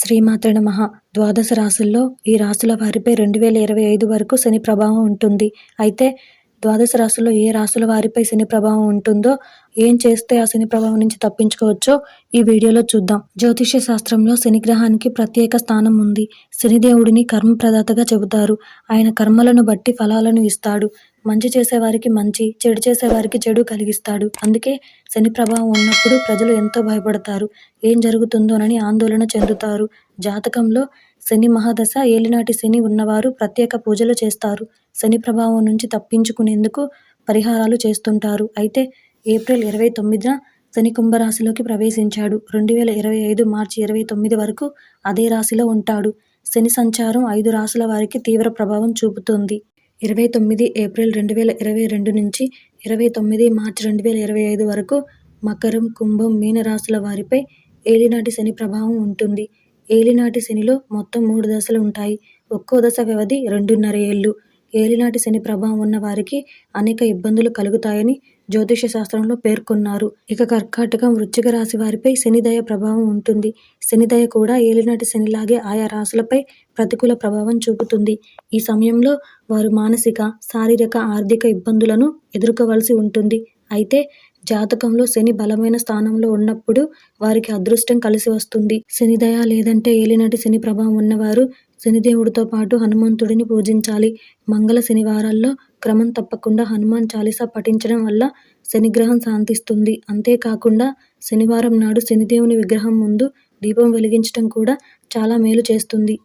శ్రీమాత్రే నమః. ద్వాదశ రాశుల్లో ఈ రాశుల వారిపై 2025 వరకు శని ప్రభావం ఉంటుంది. అయితే ద్వాదశ రాశుల్లో ఏ రాశుల వారిపై శని ప్రభావం ఉంటుందో, ఏం చేస్తే ఆ శని ప్రభావం నుంచి తప్పించుకోవచ్చో ఈ వీడియోలో చూద్దాం. జ్యోతిష్య శాస్త్రంలో శని గ్రహానికి ప్రత్యేక స్థానం ఉంది. శనిదేవుడిని కర్మప్రదాతగా చెబుతారు. ఆయన కర్మలను బట్టి ఫలాలను ఇస్తాడు. మంచి చేసేవారికి మంచి, చెడు చేసేవారికి చెడు కలిగిస్తాడు. అందుకే శని ప్రభావం ఉన్నప్పుడు ప్రజలు ఎంతో భయపడతారు. ఏం జరుగుతుందోనని ఆందోళన చెందుతారు. జాతకంలో శని మహాదశ, ఏలినాటి శని ఉన్నవారు ప్రత్యేక పూజలు చేస్తారు. శని ప్రభావం నుంచి తప్పించుకునేందుకు పరిహారాలు చేస్తుంటారు. అయితే ఏప్రిల్ 29న శని కుంభరాశిలోకి ప్రవేశించాడు. 2025 మార్చి 29 వరకు అదే రాశిలో ఉంటాడు. శని సంచారం 5 రాశుల వారికి తీవ్ర ప్రభావం చూపుతుంది. 29 ఏప్రిల్ 2022 నుంచి 29 మార్చి 2025 వరకు మకరం, కుంభం, మీన రాశుల వారిపై ఏలినాటి శని ప్రభావం ఉంటుంది. ఏలినాటి శనిలో మొత్తం 3 దశలు ఉంటాయి. ఒక్కో దశ వ్యవధి 2.5 ఏళ్లు. ఏలినాటి శని ప్రభావం ఉన్న వారికి అనేక ఇబ్బందులు కలుగుతాయని జ్యోతిష శాస్త్రంలో పేర్కొన్నారు. ఇక కర్కాటకం, వృశ్చిక రాశి వారిపై శనిదయ ప్రభావం ఉంటుంది. శనిదయ కూడా ఏలినాటి శనిలాగే ఆయా రాశులపై ప్రతికూల ప్రభావం చూపుతుంది. ఈ సమయంలో వారు మానసిక, శారీరక, ఆర్థిక ఇబ్బందులను ఎదుర్కోవలసి ఉంటుంది. అయితే జాతకంలో శని బలమైన స్థానంలో ఉన్నప్పుడు వారికి అదృష్టం కలిసి వస్తుంది. శనిదయ లేదంటే ఏలినాటి శని ప్రభావం ఉన్నవారు శనిదేవుడితో పాటు హనుమంతుడిని పూజించాలి. మంగళ శనివారాల్లో క్రమం తప్పకుండా హనుమాన్ చాలీసా పఠించడం వల్ల శనిగ్రహం శాంతిస్తుంది. అంతేకాకుండా శనివారం నాడు శనిదేవుని విగ్రహం ముందు దీపం వెలిగించడం కూడా చాలా మేలు చేస్తుంది.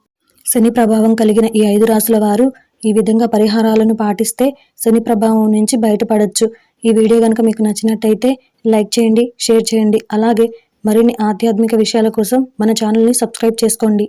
శని ప్రభావం కలిగిన ఈ 5 రాశుల వారు ఈ విధంగా పరిహారాలను పాటిస్తే శని ప్రభావం నుంచి బయటపడొచ్చు. ఈ వీడియో కనుక మీకు నచ్చినట్టయితే లైక్ చేయండి, షేర్ చేయండి. అలాగే మరిన్ని ఆధ్యాత్మిక విషయాల కోసం మన ఛానల్ని సబ్స్క్రైబ్ చేసుకోండి.